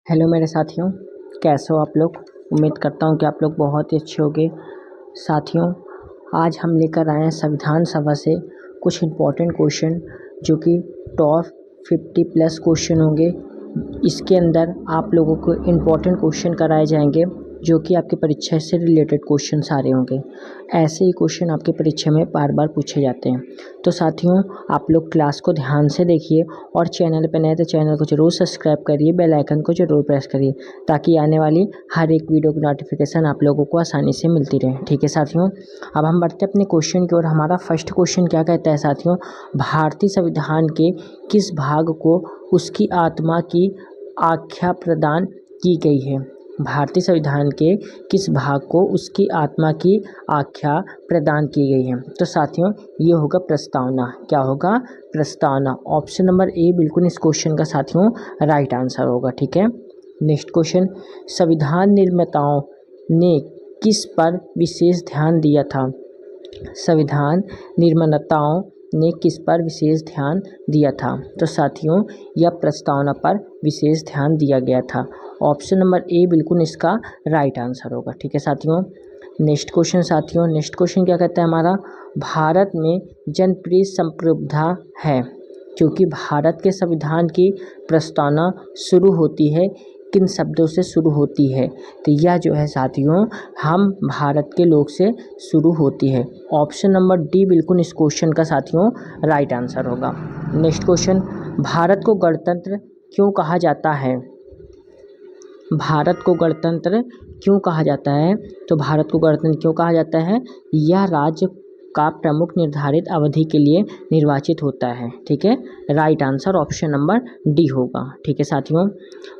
Hello मेरे साथियों, कैसे हो आप लोग। उम्मीद करता हूँ कि आप लोग बहुत ही अच्छे होंगे। साथियों, आज हम लेकर आए हैं संविधान सभा से कुछ इम्पोर्टेंट क्वेश्चन जो कि टॉप 50 प्लस क्वेश्चन होंगे। इसके अंदर आप लोगों को इम्पोर्टेंट क्वेश्चन कराए जाएंगे जो कि आपकी परीक्षा से रिलेटेड क्वेश्चन सारे होंगे। ऐसे ही क्वेश्चन आपकी परीक्षा में बार बार पूछे जाते हैं। तो साथियों, आप लोग क्लास को ध्यान से देखिए और चैनल पर नए तो चैनल को जरूर सब्सक्राइब करिए, बेल आइकन को जरूर प्रेस करिए ताकि आने वाली हर एक वीडियो की नोटिफिकेशन आप लोगों को आसानी से मिलती रहे। ठीक है साथियों, अब हम बढ़ते हैं अपने क्वेश्चन की ओर। हमारा फर्स्ट क्वेश्चन क्या कहता है साथियों, भारतीय संविधान के किस भाग को उसकी आत्मा की आख्या प्रदान की गई है। भारतीय संविधान के किस भाग को उसकी आत्मा की आख्या प्रदान की गई है। तो साथियों, ये होगा प्रस्तावना। क्या होगा? प्रस्तावना। ऑप्शन नंबर ए बिल्कुल इस क्वेश्चन का साथियों राइट आंसर होगा। ठीक है, नेक्स्ट क्वेश्चन, संविधान निर्माताओं ने किस पर विशेष ध्यान दिया था। संविधान निर्माताओं ने किस पर विशेष ध्यान दिया था। तो साथियों, यह प्रस्तावना पर विशेष ध्यान दिया गया था। ऑप्शन नंबर ए बिल्कुल इसका राइट आंसर होगा। ठीक है साथियों, नेक्स्ट क्वेश्चन साथियों, नेक्स्ट क्वेश्चन क्या कहता है हमारा, भारत में जनप्रिय संप्रभुता है क्योंकि भारत के संविधान की प्रस्तावना शुरू होती है किन शब्दों से शुरू होती है। तो यह जो है साथियों हम भारत के लोग से शुरू होती है। ऑप्शन नंबर डी बिल्कुल इस क्वेश्चन का साथियों राइट आंसर होगा। नेक्स्ट क्वेश्चन, भारत को गणतंत्र क्यों कहा जाता है। भारत को गणतंत्र क्यों कहा जाता है। तो भारत को गणतंत्र क्यों कहा जाता है, यह राज्य का प्रमुख निर्धारित अवधि के लिए निर्वाचित होता है। ठीक है, right answer option number D होगा। ठीक है साथियों,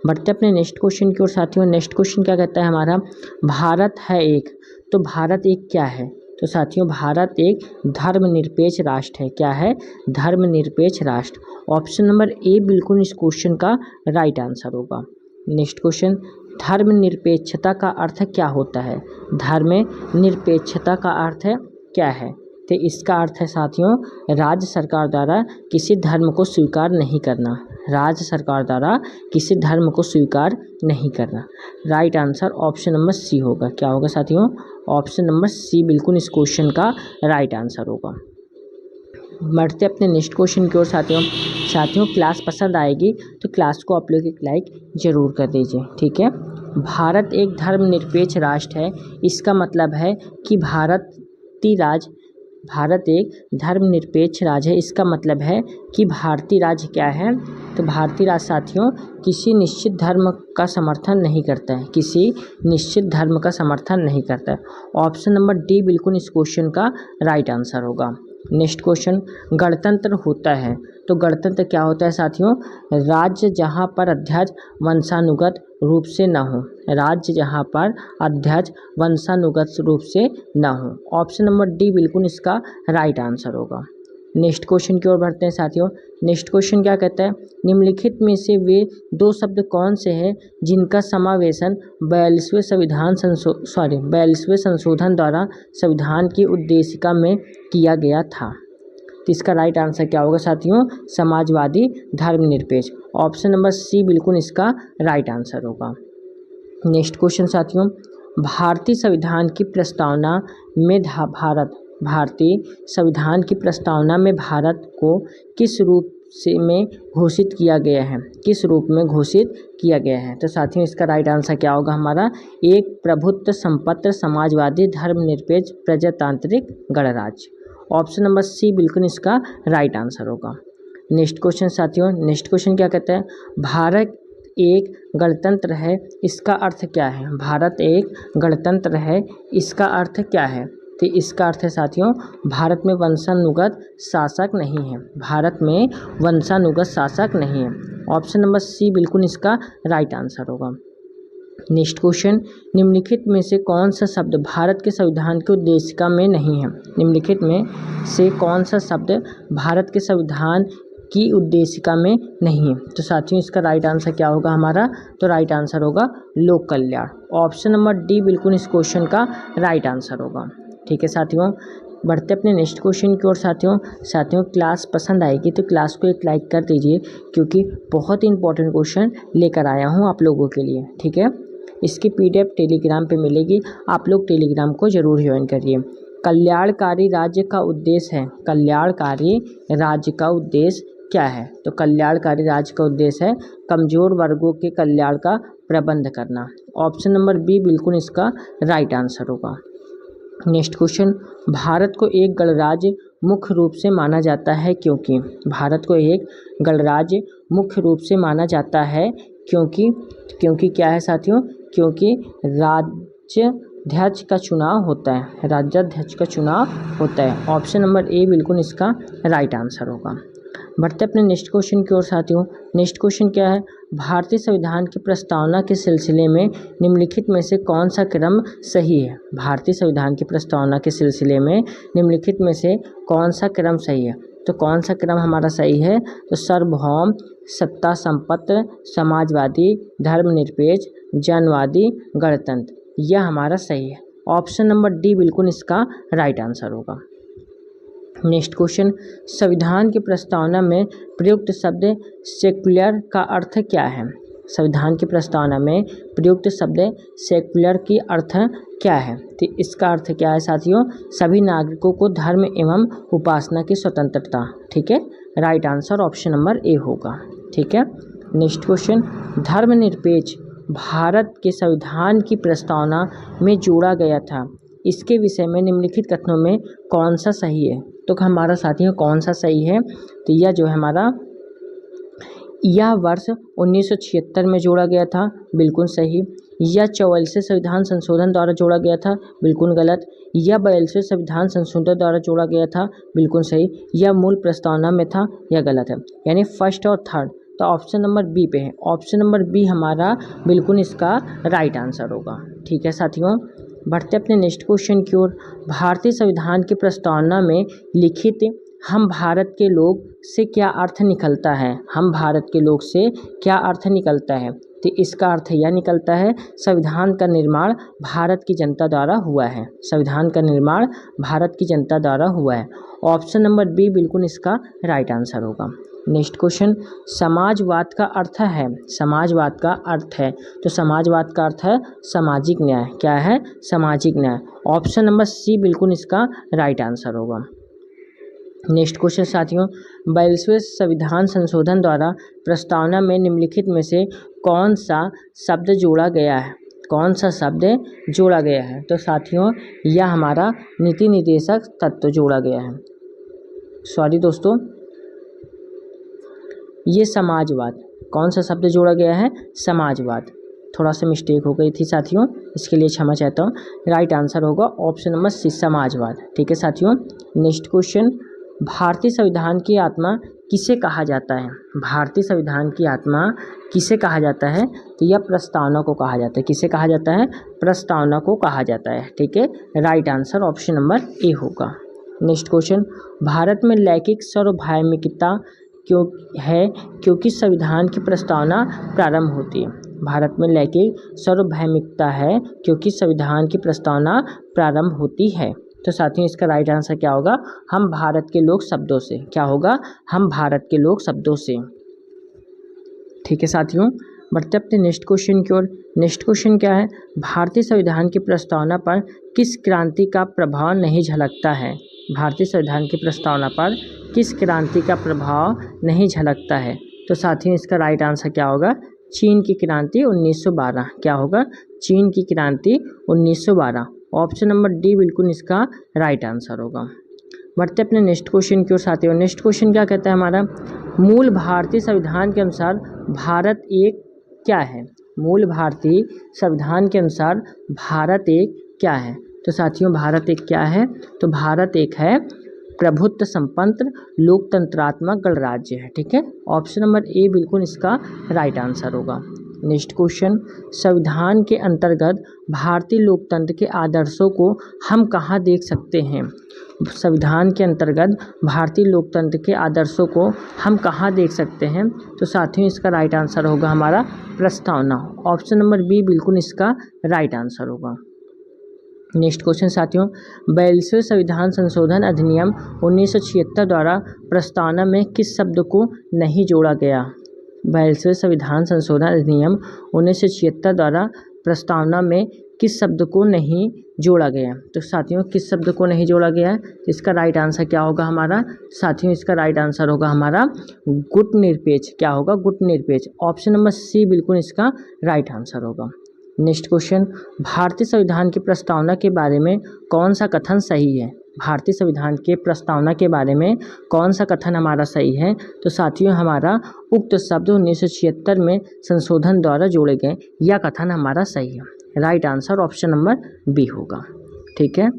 बढ़ते अपने नेक्स्ट क्वेश्चन की ओर। साथियों, नेक्स्ट क्वेश्चन क्या कहता है हमारा, भारत है एक। तो भारत एक क्या है। तो साथियों, भारत एक धर्मनिरपेक्ष राष्ट्र है। क्या है? धर्मनिरपेक्ष राष्ट्र। ऑप्शन नंबर ए बिल्कुल इस क्वेश्चन का राइट आंसर होगा। नेक्स्ट क्वेश्चन, धर्मनिरपेक्षता का अर्थ क्या होता है। धर्मनिरपेक्षता का अर्थ क्या है। तो इसका अर्थ है साथियों राज्य सरकार द्वारा किसी धर्म को स्वीकार नहीं करना। राज्य सरकार द्वारा किसी धर्म को स्वीकार नहीं करना। Right answer option number C होगा। क्या होगा साथियों? ऑप्शन नंबर सी बिल्कुल इस क्वेश्चन का राइट आंसर होगा। बढ़ते अपने नेक्स्ट क्वेश्चन की ओर। साथियों क्लास पसंद आएगी तो क्लास को आप लोग एक लाइक ज़रूर कर दीजिए। ठीक है, भारत एक धर्मनिरपेक्ष राष्ट्र है। इसका मतलब है कि भारत एक धर्मनिरपेक्ष राज्य है। इसका मतलब है कि भारतीय राज्य क्या है। तो भारतीय राज्य साथियों किसी निश्चित धर्म का समर्थन नहीं करता है। किसी निश्चित धर्म का समर्थन नहीं करता है। ऑप्शन नंबर डी बिल्कुल इस क्वेश्चन का राइट आंसर होगा। नेक्स्ट क्वेश्चन, गणतंत्र होता है। तो गणतंत्र क्या होता है साथियों, राज्य जहां पर अध्यक्ष वंशानुगत रूप से न हो। राज्य जहां पर अध्यक्ष वंशानुगत रूप से न हो। ऑप्शन नंबर डी बिल्कुल इसका राइट आंसर होगा। नेक्स्ट क्वेश्चन की ओर बढ़ते हैं साथियों। नेक्स्ट क्वेश्चन क्या कहता है, निम्नलिखित में से वे दो शब्द कौन से हैं जिनका समावेशन 42वें संशोधन द्वारा संविधान की उद्देशिका में किया गया था। तो इसका राइट आंसर क्या होगा साथियों, समाजवादी धर्मनिरपेक्ष। ऑप्शन नंबर सी बिल्कुल इसका राइट आंसर होगा। नेक्स्ट क्वेश्चन साथियों, भारतीय संविधान की प्रस्तावना में भारतीय संविधान की प्रस्तावना में भारत को किस रूप में घोषित किया गया है। किस रूप में घोषित किया गया है। तो साथियों इसका राइट आंसर क्या होगा हमारा, एक प्रभुत्व संपन्न समाजवादी धर्मनिरपेक्ष प्रजातांत्रिक गणराज्य। ऑप्शन नंबर सी बिल्कुल इसका राइट आंसर होगा। नेक्स्ट क्वेश्चन साथियों, नेक्स्ट क्वेश्चन क्या कहता है, भारत एक गणतंत्र है। इसका अर्थ क्या है। भारत एक गणतंत्र है, इसका अर्थ क्या है। तो इसका अर्थ है साथियों भारत में वंशानुगत शासक नहीं है। भारत में वंशानुगत शासक नहीं है। ऑप्शन नंबर सी बिल्कुल इसका राइट आंसर होगा। नेक्स्ट क्वेश्चन, निम्नलिखित में से कौन सा शब्द भारत के संविधान की उद्देशिका में नहीं है। निम्नलिखित में से कौन सा शब्द भारत के संविधान की उद्देशिका में नहीं है। तो साथियों इसका राइट आंसर क्या होगा हमारा, तो राइट आंसर होगा लोक कल्याण। ऑप्शन नंबर डी बिल्कुल इस क्वेश्चन का राइट आंसर होगा। ठीक है साथियों, बढ़ते अपने नेक्स्ट क्वेश्चन की ओर साथियों क्लास पसंद आएगी तो क्लास को एक लाइक कर दीजिए, क्योंकि बहुत ही इंपॉर्टेंट क्वेश्चन लेकर आया हूँ आप लोगों के लिए। ठीक है, इसकी PDF टेलीग्राम पे मिलेगी, आप लोग टेलीग्राम को ज़रूर ज्वाइन करिए। कल्याणकारी राज्य का उद्देश्य है, कल्याणकारी राज्य का उद्देश्य क्या है? तो कल्याणकारी राज्य का उद्देश्य है कमज़ोर वर्गों के कल्याण का प्रबंध करना। ऑप्शन नंबर बी बिल्कुल इसका राइट आंसर होगा। नेक्स्ट क्वेश्चन, भारत को एक गणराज्य मुख्य रूप से माना जाता है क्योंकि? भारत को एक गणराज्य मुख्य रूप से माना जाता है क्योंकि क्या है साथियों? क्योंकि राज्याध्यक्ष का चुनाव होता है, राज्याध्यक्ष का चुनाव होता है। ऑप्शन नंबर ए बिल्कुल इसका राइट आंसर होगा। बढ़ते अपने नेक्स्ट क्वेश्चन की ओर साथियों। नेक्स्ट क्वेश्चन क्या है? भारतीय संविधान की प्रस्तावना के सिलसिले में निम्नलिखित में से कौन सा क्रम सही है? भारतीय संविधान की प्रस्तावना के सिलसिले में निम्नलिखित में से कौन सा क्रम सही है? तो कौन सा क्रम हमारा सही है? तो सार्वभौम, सत्ता संपन्न, समाजवादी, धर्मनिरपेक्ष, जनवादी, गणतंत्र, यह हमारा सही है। ऑप्शन नंबर डी बिल्कुल इसका राइट आंसर होगा। नेक्स्ट क्वेश्चन, संविधान की प्रस्तावना में प्रयुक्त शब्द सेक्युलर का अर्थ क्या है? संविधान की प्रस्तावना में प्रयुक्त शब्द सेक्युलर की अर्थ क्या है? तो इसका अर्थ क्या है साथियों? सभी नागरिकों को धर्म एवं उपासना की स्वतंत्रता। ठीक है, right answer option number A होगा। ठीक है, नेक्स्ट क्वेश्चन, धर्मनिरपेक्ष भारत के संविधान की प्रस्तावना में जोड़ा गया था, इसके विषय में निम्नलिखित कथनों में कौन सा सही है? तो हमारा साथियों कौन सा सही है? तो यह जो है हमारा, यह वर्ष 1976 में जोड़ा गया था, बिल्कुल सही। यह 44वें संविधान संशोधन द्वारा जोड़ा गया था, बिल्कुल गलत। यह 42वें संविधान संशोधन द्वारा जोड़ा गया था, बिल्कुल सही। यह मूल प्रस्तावना में था, यह गलत है। यानी फर्स्ट और थर्ड, तो ऑप्शन नंबर बी पे है। ऑप्शन नंबर बी हमारा बिल्कुल इसका राइट आंसर होगा। ठीक है साथियों, बढ़ते अपने नेक्स्ट क्वेश्चन की ओर। भारतीय संविधान की प्रस्तावना में लिखित हम भारत के लोग से क्या अर्थ निकलता है? हम भारत के लोग से क्या अर्थ निकलता है? तो इसका अर्थ यह निकलता है संविधान का निर्माण भारत की जनता द्वारा हुआ है। संविधान का निर्माण भारत की जनता द्वारा हुआ है। ऑप्शन नंबर बी बिल्कुल इसका राइट आंसर होगा। नेक्स्ट क्वेश्चन, समाजवाद का अर्थ है, समाजवाद का अर्थ है, तो समाजवाद का अर्थ है सामाजिक न्याय। क्या है? सामाजिक न्याय। ऑप्शन नंबर सी बिल्कुल इसका राइट आंसर होगा। नेक्स्ट क्वेश्चन साथियों, 42वें संविधान संशोधन द्वारा प्रस्तावना में निम्नलिखित में से कौन सा शब्द जोड़ा गया है? कौन सा शब्द जोड़ा गया है? तो साथियों यह हमारा नीति निर्देशक तत्व जोड़ा गया है। सॉरी दोस्तों, ये समाजवाद, कौन सा शब्द जोड़ा गया है? समाजवाद। थोड़ा सा मिस्टेक हो गई थी साथियों, इसके लिए क्षमा चाहता हूँ। राइट आंसर होगा ऑप्शन नंबर सी, समाजवाद। ठीक है साथियों, नेक्स्ट क्वेश्चन, भारतीय संविधान की आत्मा किसे कहा जाता है? भारतीय संविधान की आत्मा किसे कहा जाता है? तो यह प्रस्तावना को कहा जाता है। किसे कहा जाता है? प्रस्तावना को कहा जाता है। ठीक है, right answer option number A होगा। नेक्स्ट क्वेश्चन, भारत में लैंगिक सार्वभौमिकता क्यों है? क्योंकि संविधान की प्रस्तावना प्रारंभ होती है। भारत में लैंगिक सार्वभौमिकता है क्योंकि संविधान की प्रस्तावना प्रारंभ होती है। तो साथियों इसका राइट आंसर क्या होगा? हम भारत के लोग शब्दों से। क्या होगा? हम भारत के लोग शब्दों से। ठीक है साथियों, बढ़ते अपने नेक्स्ट क्वेश्चन की ओर। नेक्स्ट क्वेश्चन क्या है? भारतीय संविधान की प्रस्तावना पर किस क्रांति का प्रभाव नहीं झलकता है? भारतीय संविधान की प्रस्तावना पर किस क्रांति का प्रभाव नहीं झलकता है? तो साथियों इसका राइट आंसर क्या होगा? चीन की क्रांति 1912। क्या होगा? चीन की क्रांति 1912। ऑप्शन नंबर डी बिल्कुल इसका राइट आंसर होगा। बढ़ते अपने नेक्स्ट क्वेश्चन की ओर साथियों। नेक्स्ट क्वेश्चन क्या कहता है हमारा? मूल भारतीय संविधान के अनुसार भारत एक क्या है? मूल भारतीय संविधान के अनुसार भारत एक क्या है? तो साथियों भारत एक क्या है? तो भारत एक है प्रभुत्व संपन्न लोकतंत्रात्मक गणराज्य है। ठीक है, ऑप्शन नंबर ए बिल्कुल इसका राइट आंसर होगा। नेक्स्ट क्वेश्चन, संविधान के अंतर्गत भारतीय लोकतंत्र के आदर्शों को हम कहाँ देख सकते हैं? संविधान के अंतर्गत भारतीय लोकतंत्र के आदर्शों को हम कहाँ देख सकते हैं? तो साथियों इसका राइट आंसर होगा हमारा प्रस्तावना। ऑप्शन नंबर बी बिल्कुल इसका राइट आंसर होगा। नेक्स्ट क्वेश्चन साथियों, 42वें संविधान संशोधन अधिनियम 1976 द्वारा प्रस्तावना में किस शब्द को नहीं जोड़ा गया? 42वें संविधान संशोधन अधिनियम 1976 द्वारा प्रस्तावना में किस शब्द को नहीं जोड़ा गया? तो साथियों किस शब्द को नहीं जोड़ा गया है? इसका राइट आंसर क्या होगा हमारा? साथियों इसका राइट आंसर होगा हमारा गुटनिरपेक्ष। क्या होगा? गुटनिरपेक्ष। ऑप्शन नंबर सी बिल्कुल इसका राइट आंसर होगा। नेक्स्ट क्वेश्चन, भारतीय संविधान की प्रस्तावना के बारे में कौन सा कथन सही है? भारतीय संविधान के प्रस्तावना के बारे में कौन सा कथन हमारा सही है? तो साथियों हमारा उक्त शब्द 1976 में संशोधन द्वारा जोड़े गए, यह कथन हमारा सही है। Right answer option number B होगा। ठीक है,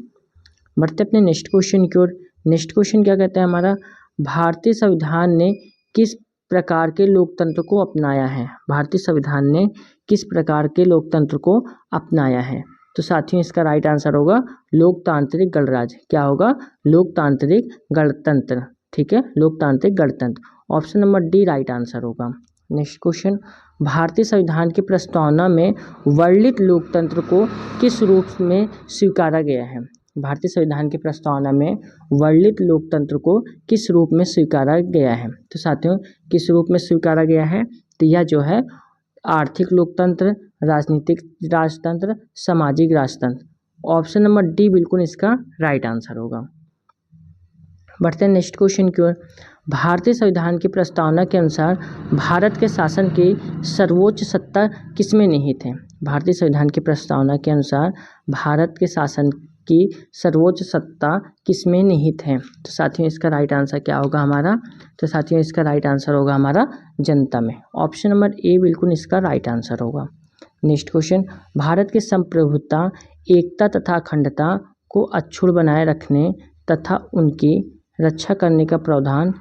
बढ़ते अपने नेक्स्ट क्वेश्चन की ओर। नेक्स्ट क्वेश्चन क्या कहता है हमारा? भारतीय संविधान ने किस प्रकार के लोकतंत्र को अपनाया है? भारतीय संविधान ने किस प्रकार के लोकतंत्र को अपनाया है? तो साथियों इसका राइट आंसर होगा लोकतांत्रिक गणराज्य। क्या होगा? लोकतांत्रिक गणतंत्र। ठीक है, लोकतांत्रिक गणतंत्र। Option number D right answer होगा। नेक्स्ट क्वेश्चन, भारतीय संविधान की प्रस्तावना में वर्णित लोकतंत्र को किस रूप में स्वीकारा गया है? भारतीय संविधान की प्रस्तावना में वर्णित लोकतंत्र को किस रूप में स्वीकारा गया है? तो साथियों किस रूप में स्वीकारा गया है? तो यह जो है आर्थिक लोकतंत्र, राजनीतिक राजतंत्र, सामाजिक राजतंत्र। ऑप्शन नंबर डी बिल्कुल इसका राइट आंसर होगा। बढ़ते हैं नेक्स्ट क्वेश्चन की ओर। भारतीय संविधान की प्रस्तावना के अनुसार भारत के शासन की सर्वोच्च सत्ता किसमें निहित है? भारतीय संविधान की प्रस्तावना के अनुसार भारत के शासन की सर्वोच्च सत्ता किसमें निहित है? तो साथियों इसका राइट आंसर क्या होगा हमारा? तो साथियों इसका राइट आंसर होगा हमारा जनता में। ऑप्शन नंबर ए बिल्कुल इसका राइट आंसर होगा। नेक्स्ट क्वेश्चन, भारत की संप्रभुता, एकता तथा अखंडता को अक्षुण्ण बनाए रखने तथा उनकी रक्षा करने का प्रावधान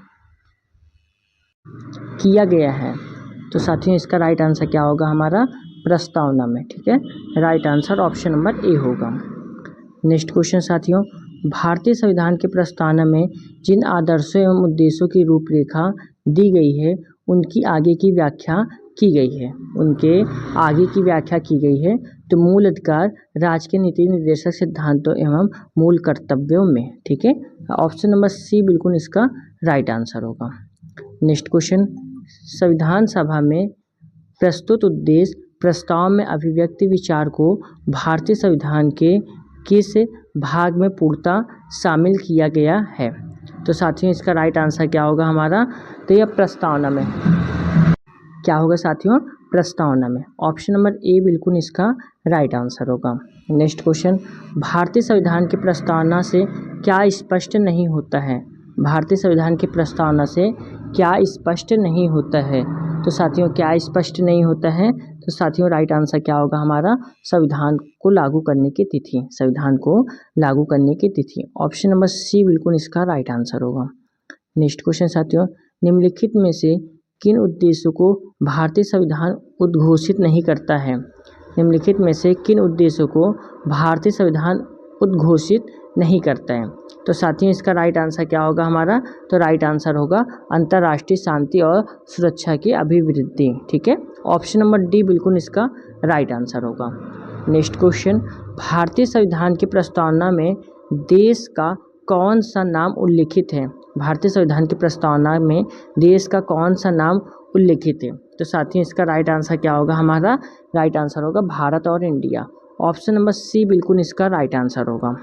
किया गया है। तो साथियों इसका राइट आंसर क्या होगा हमारा? प्रस्तावना में। ठीक है, right answer option number A होगा। नेक्स्ट क्वेश्चन साथियों, भारतीय संविधान की प्रस्तावना में जिन आदर्शों एवं उद्देश्यों की रूपरेखा दी गई है उनकी आगे की व्याख्या की गई है। उनके आगे की व्याख्या की गई है। तो मूल अधिकार, राज्य के नीति निर्देशक सिद्धांतों एवं मूल कर्तव्यों में। ठीक है, ऑप्शन नंबर सी बिल्कुल इसका राइट आंसर होगा। नेक्स्ट क्वेश्चन, संविधान सभा में प्रस्तुत उद्देश्य प्रस्ताव में अभिव्यक्ति विचार को भारतीय संविधान के किस भाग में पूर्णतः शामिल किया गया है? तो साथियों इसका राइट आंसर क्या होगा हमारा? तो यह प्रस्तावना में। क्या होगा साथियों? प्रस्तावना में। ऑप्शन नंबर ए बिल्कुल इसका राइट आंसर होगा। नेक्स्ट क्वेश्चन, भारतीय संविधान की प्रस्तावना से क्या स्पष्ट नहीं होता है? भारतीय संविधान की प्रस्तावना से क्या स्पष्ट नहीं होता है? तो साथियों क्या स्पष्ट नहीं होता है? तो साथियों राइट आंसर क्या होगा हमारा? संविधान को लागू करने की तिथि। संविधान को लागू करने की तिथि। ऑप्शन नंबर सी बिल्कुल इसका राइट आंसर होगा। नेक्स्ट क्वेश्चन साथियों, निम्नलिखित में से किन उद्देश्यों को भारतीय संविधान उद्घोषित नहीं करता है? निम्नलिखित में से किन उद्देश्यों को भारतीय संविधान उद्घोषित नहीं करता है? तो साथियों इसका राइट आंसर क्या होगा हमारा? तो राइट आंसर होगा अंतर्राष्ट्रीय शांति और सुरक्षा की अभिवृद्धि। ठीक है, ऑप्शन नंबर डी बिल्कुल इसका राइट आंसर होगा। नेक्स्ट क्वेश्चन, भारतीय संविधान की प्रस्तावना में देश का कौन सा नाम उल्लिखित है? भारतीय संविधान की प्रस्तावना में देश का कौन सा नाम उल्लिखित है? तो साथियों इसका राइट आंसर क्या होगा हमारा? राइट आंसर होगा भारत और इंडिया। ऑप्शन नंबर सी बिल्कुल इसका राइट आंसर होगा।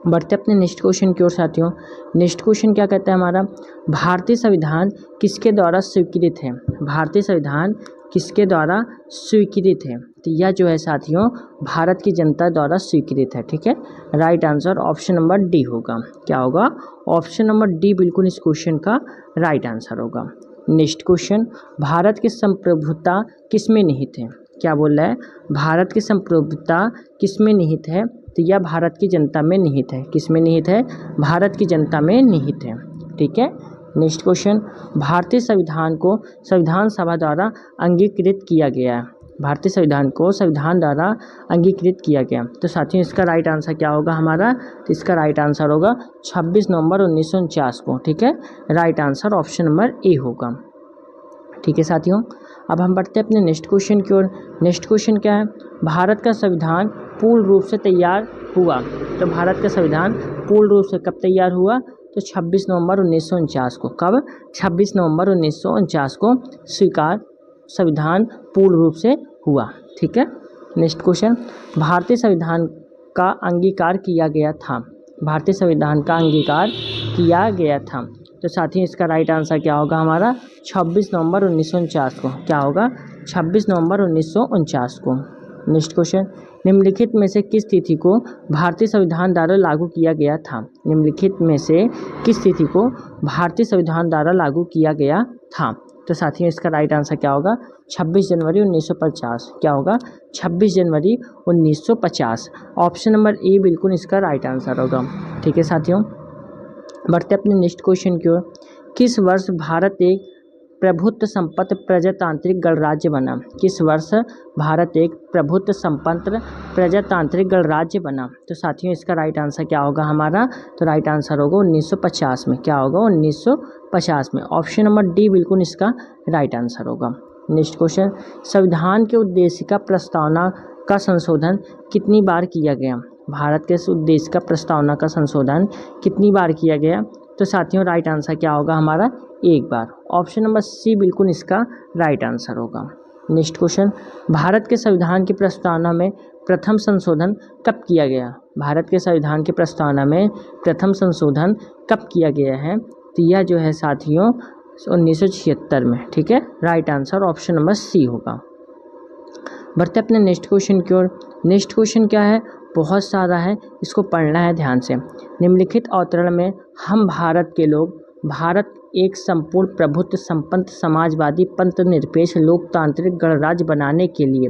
बढ़ते अपने नेक्स्ट क्वेश्चन की ओर साथियों। नेक्स्ट क्वेश्चन क्या कहता है हमारा? भारतीय संविधान किसके द्वारा स्वीकृत है? भारतीय संविधान किसके द्वारा स्वीकृत है? तो यह जो है साथियों भारत की जनता द्वारा स्वीकृत है। ठीक है, right answer option number D होगा। क्या होगा? ऑप्शन नंबर डी बिल्कुल इस क्वेश्चन का राइट आंसर होगा। नेक्स्ट क्वेश्चन, भारत की संप्रभुता किसमें निहित है? क्या बोल रहा है? भारत की संप्रभुता किसमें निहित है? तो यह भारत की जनता में निहित है। किस में निहित है? भारत की जनता में निहित है। ठीक है, नेक्स्ट क्वेश्चन, भारतीय संविधान को संविधान सभा द्वारा अंगीकृत किया गया है। भारतीय संविधान को संविधान द्वारा अंगीकृत किया गया। तो साथियों इसका राइट आंसर क्या होगा हमारा? तो इसका राइट आंसर होगा 26 नवंबर 1949 को। ठीक है, right answer option number A होगा। ठीक है साथियों, अब हम बढ़ते हैं अपने नेक्स्ट क्वेश्चन की ओर। नेक्स्ट क्वेश्चन क्या है? भारत का संविधान पूर्ण रूप से तैयार हुआ? तो भारत का संविधान पूर्ण रूप से कब तैयार हुआ? तो 26 नवंबर 1949 को। कब? 26 नवंबर 1949 को संविधान पूर्ण रूप से हुआ। ठीक है। नेक्स्ट क्वेश्चन, भारतीय संविधान का अंगीकार किया गया था? भारतीय संविधान का अंगीकार किया गया था। तो साथियों इसका राइट आंसर क्या होगा हमारा? 26 नवंबर 1949 को। क्या होगा? 26 नवंबर 1949 को। नेक्स्ट क्वेश्चन, निम्नलिखित में से किस तिथि को भारतीय संविधान द्वारा लागू किया गया था? निम्नलिखित में से किस तिथि को भारतीय संविधान द्वारा लागू किया गया था? तो साथियों इसका राइट आंसर क्या होगा? 26 जनवरी 1950। क्या होगा? 26 जनवरी 1950। ऑप्शन नंबर ए बिल्कुल इसका राइट आंसर होगा। ठीक है साथियों, बढ़ते अपने नेक्स्ट क्वेश्चन की ओर। किस वर्ष भारत एक प्रभुत्व संपन्न प्रजातांत्रिक गणराज्य बना? किस वर्ष भारत एक प्रभुत्व संपन्न प्रजातांत्रिक गणराज्य बना? तो साथियों इसका राइट आंसर क्या होगा हमारा? तो राइट आंसर होगा 1950 में। क्या होगा? 1950 में। ऑप्शन नंबर डी बिल्कुल इसका राइट आंसर होगा। नेक्स्ट क्वेश्चन, संविधान के उद्देश्य का प्रस्तावना का संशोधन कितनी बार किया गया? भारत के उद्देश्य का प्रस्तावना का संशोधन कितनी बार किया गया? तो साथियों राइट आंसर क्या होगा हमारा? एक बार। ऑप्शन नंबर सी बिल्कुल इसका राइट आंसर होगा। नेक्स्ट क्वेश्चन, भारत के संविधान की प्रस्तावना में प्रथम संशोधन कब किया गया? भारत के संविधान की प्रस्तावना में प्रथम संशोधन कब किया गया है? तो यह जो है साथियों 1976 में। ठीक है, right answer option number C होगा। बढ़ते अपने नेक्स्ट क्वेश्चन की ओर। नेक्स्ट क्वेश्चन क्या है? बहुत सारा है, इसको पढ़ना है ध्यान से। निम्नलिखित अवतरण में हम भारत के लोग भारत एक संपूर्ण प्रभुत्व संपन्न समाजवादी पंथ निरपेक्ष लोकतांत्रिक गणराज्य बनाने के लिए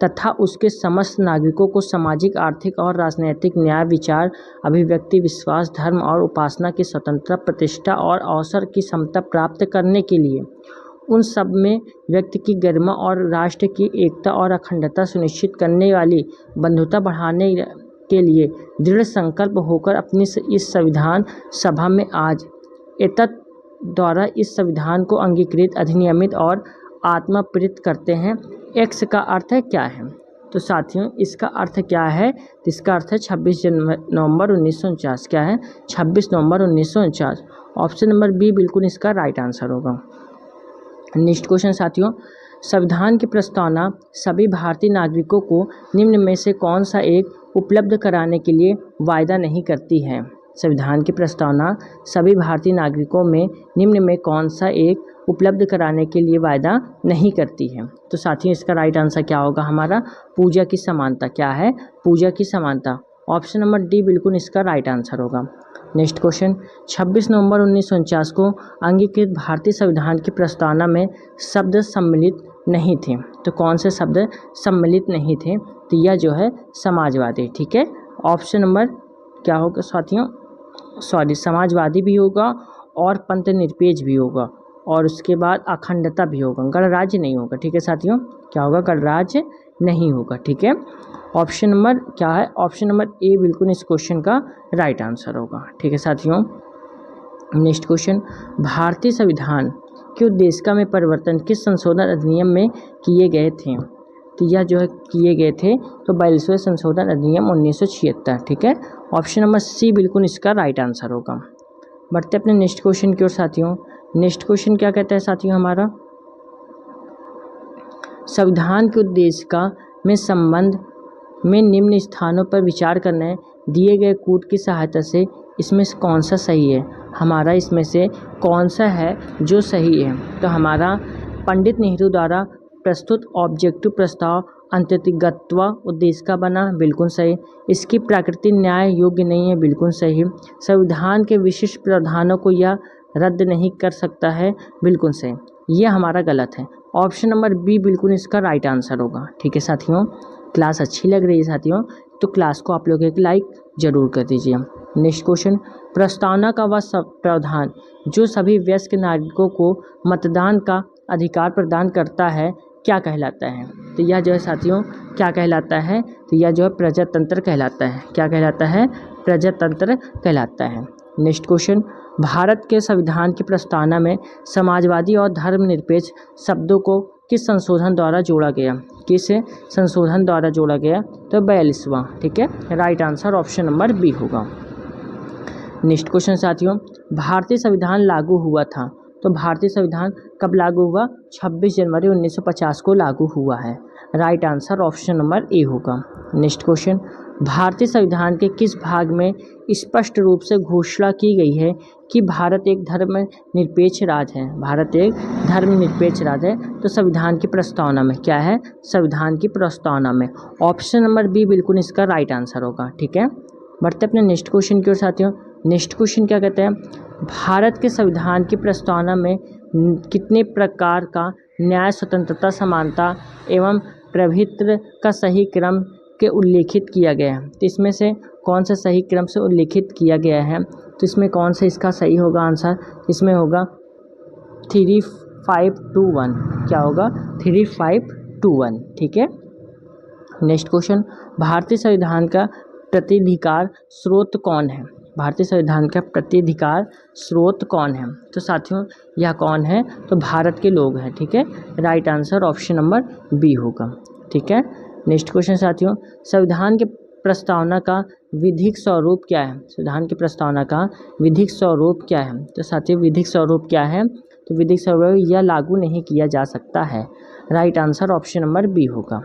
तथा उसके समस्त नागरिकों को सामाजिक आर्थिक और राजनीतिक न्याय विचार अभिव्यक्ति विश्वास धर्म और उपासना की स्वतंत्रता प्रतिष्ठा और अवसर की समता प्राप्त करने के लिए उन सब में व्यक्ति की गरिमा और राष्ट्र की एकता और अखंडता सुनिश्चित करने वाली बंधुता बढ़ाने के लिए दृढ़ संकल्प होकर अपनी इस संविधान सभा में आज एतत् द्वारा इस संविधान को अंगीकृत अधिनियमित और आत्मप्रेरित करते हैं। एक्स का अर्थ है क्या है? तो साथियों इसका अर्थ क्या है? इसका अर्थ है 26 नवंबर 1949। क्या है? 26 नवंबर 1949। ऑप्शन नंबर बी बिल्कुल इसका राइट आंसर होगा। नेक्स्ट क्वेश्चन साथियों, संविधान की प्रस्तावना सभी भारतीय नागरिकों को निम्न में से कौन सा एक उपलब्ध कराने के लिए वायदा नहीं करती है? संविधान की प्रस्तावना सभी भारतीय नागरिकों में निम्न में कौन सा एक उपलब्ध कराने के लिए वायदा नहीं करती है? तो साथियों इसका राइट आंसर क्या होगा हमारा? पूजा की समानता। क्या है? पूजा की समानता। ऑप्शन नंबर डी बिल्कुल इसका राइट आंसर होगा। नेक्स्ट क्वेश्चन, 26 नवंबर 1949 को अंगीकृत भारतीय संविधान की प्रस्तावना में शब्द सम्मिलित नहीं थे। तो कौन से शब्द सम्मिलित नहीं थे? तो यह जो है समाजवादी। ठीक है, ऑप्शन नंबर क्या होगा साथियों? समाजवादी भी होगा और पंथ निरपेक्ष भी होगा और उसके बाद अखंडता भी होगा, गणराज्य नहीं होगा। ठीक है साथियों, क्या होगा? गणराज्य नहीं होगा। ठीक है, ऑप्शन नंबर क्या है? ऑप्शन नंबर ए बिल्कुल इस क्वेश्चन का राइट आंसर होगा। ठीक है साथियों, नेक्स्ट क्वेश्चन, भारतीय संविधान के उद्देशिका में परिवर्तन किस संशोधन अधिनियम में किए गए थे? तो यह जो है किए गए थे तो 42वें संशोधन अधिनियम 1976। ठीक है, ऑप्शन नंबर सी बिल्कुल इसका राइट आंसर होगा। बढ़ते अपने नेक्स्ट क्वेश्चन की ओर साथियों। नेक्स्ट क्वेश्चन क्या कहता है साथियों हमारा? संविधान के उद्देशिका में संबंध में निम्न स्थानों पर विचार करने दिए गए कूट की सहायता से इसमें से कौन सा सही है? हमारा इसमें से कौन सा है जो सही है? तो हमारा पंडित नेहरू द्वारा प्रस्तुत ऑब्जेक्टिव प्रस्ताव अंतर्गतत्व उद्देशिका बना, बिल्कुल सही। इसकी प्रकृति न्याय योग्य नहीं है, बिल्कुल सही। संविधान के विशिष्ट प्रावधानों को यह रद्द नहीं कर सकता है, बिल्कुल सही। यह हमारा गलत है। ऑप्शन नंबर बी बिल्कुल इसका राइट आंसर होगा। ठीक है साथियों, क्लास अच्छी लग रही है साथियों तो क्लास को आप लोग एक लाइक जरूर कर दीजिए। नेक्स्ट क्वेश्चन, प्रस्तावना का वह प्रावधान जो सभी वयस्क नागरिकों को मतदान का अधिकार प्रदान करता है क्या कहलाता है? तो यह जो है साथियों क्या कहलाता है? तो यह जो है प्रजातंत्र कहलाता है। क्या कहलाता है? प्रजातंत्र कहलाता है। नेक्स्ट क्वेश्चन, भारत के संविधान की प्रस्तावना में समाजवादी और धर्मनिरपेक्ष शब्दों को किस संशोधन द्वारा जोड़ा गया, किस संशोधन द्वारा जोड़ा गया, तो 42वां, ठीक है। Right answer option number B होगा। नेक्स्ट क्वेश्चन साथियों, भारतीय संविधान लागू हुआ था, तो भारतीय संविधान कब लागू हुआ, 26 जनवरी 1950 को लागू हुआ है। Right answer option number A होगा। नेक्स्ट क्वेश्चन, भारतीय संविधान के किस भाग में स्पष्ट रूप से घोषणा की गई है कि भारत एक धर्मनिरपेक्ष राज्य है, भारत एक धर्मनिरपेक्ष राज्य है, तो संविधान की प्रस्तावना में क्या है, संविधान की प्रस्तावना में ऑप्शन नंबर बी बिल्कुल इसका राइट आंसर होगा, ठीक है। बढ़ते अपने नेक्स्ट क्वेश्चन की ओर साथियों। नेक्स्ट क्वेश्चन क्या कहते हैं, भारत के संविधान की प्रस्तावना में कितने प्रकार का न्याय, स्वतंत्रता, समानता एवं प्रभुत्व का सही क्रम के उल्लेखित किया गया है, तो इसमें से कौन सा सही क्रम से उल्लेखित किया गया है, तो इसमें कौन सा इसका सही होगा आंसर, इसमें होगा 3521, क्या होगा 3521, ठीक है। नेक्स्ट क्वेश्चन, भारतीय संविधान का प्रत्यधिकार स्रोत कौन है, भारतीय संविधान का प्रत्यधिकार स्रोत कौन है, तो साथियों यह कौन है, तो भारत के लोग हैं, ठीक है। Right answer option number B होगा, ठीक है। नेक्स्ट क्वेश्चन साथियों, संविधान के प्रस्तावना का विधिक स्वरूप क्या है, संविधान की प्रस्तावना का विधिक स्वरूप क्या है, तो साथियों विधिक स्वरूप क्या है, तो विधिक स्वरूप यह लागू नहीं किया जा सकता है। Right answer option number B होगा।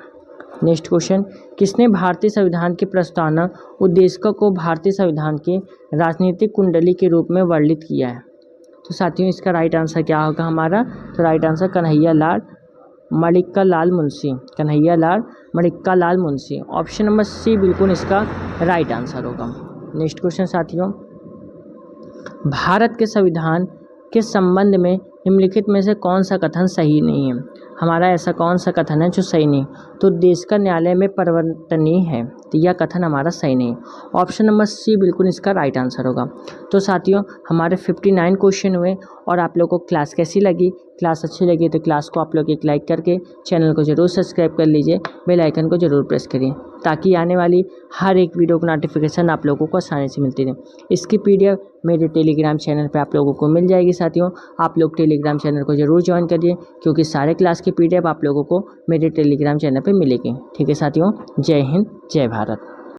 नेक्स्ट क्वेश्चन, किसने भारतीय संविधान की प्रस्तावना उद्देश्य को भारतीय संविधान के राजनीतिक कुंडली के रूप में वर्णित किया है, तो साथियों इसका राइट आंसर क्या होगा हमारा, तो राइट आंसर कन्हैया लाल मणिक्का लाल मुंशी, कन्हैया लाल मणिक्का लाल मुंशी, ऑप्शन नंबर सी बिल्कुल इसका राइट आंसर होगा। नेक्स्ट क्वेश्चन साथियों, भारत के संविधान के संबंध में निम्नलिखित में से कौन सा कथन सही नहीं है, हमारा ऐसा कौन सा कथन है जो सही नहीं, तो देश का न्यायालय में परिवर्तनीय है, तो यह कथन हमारा सही नहीं। ऑप्शन नंबर सी बिल्कुल इसका राइट आंसर होगा। तो साथियों हमारे 59 क्वेश्चन हुए, और आप लोगों को क्लास कैसी लगी, क्लास अच्छी लगी तो क्लास को आप लोग एक लाइक करके चैनल को ज़रूर सब्सक्राइब कर लीजिए, बेल आइकन को ज़रूर प्रेस करिए, ताकि आने वाली हर एक वीडियो को नोटिफिकेशन आप लोगों को आसानी से मिलती रहे। इसकी PDF मेरे टेलीग्राम चैनल पे आप लोगों को मिल जाएगी। साथियों आप लोग टेलीग्राम चैनल को ज़रूर ज्वाइन करिए, क्योंकि सारे क्लास की PDF आप लोगों को मेरे टेलीग्राम चैनल पे मिलेगी, ठीक है साथियों। जय हिंद, जय भारत।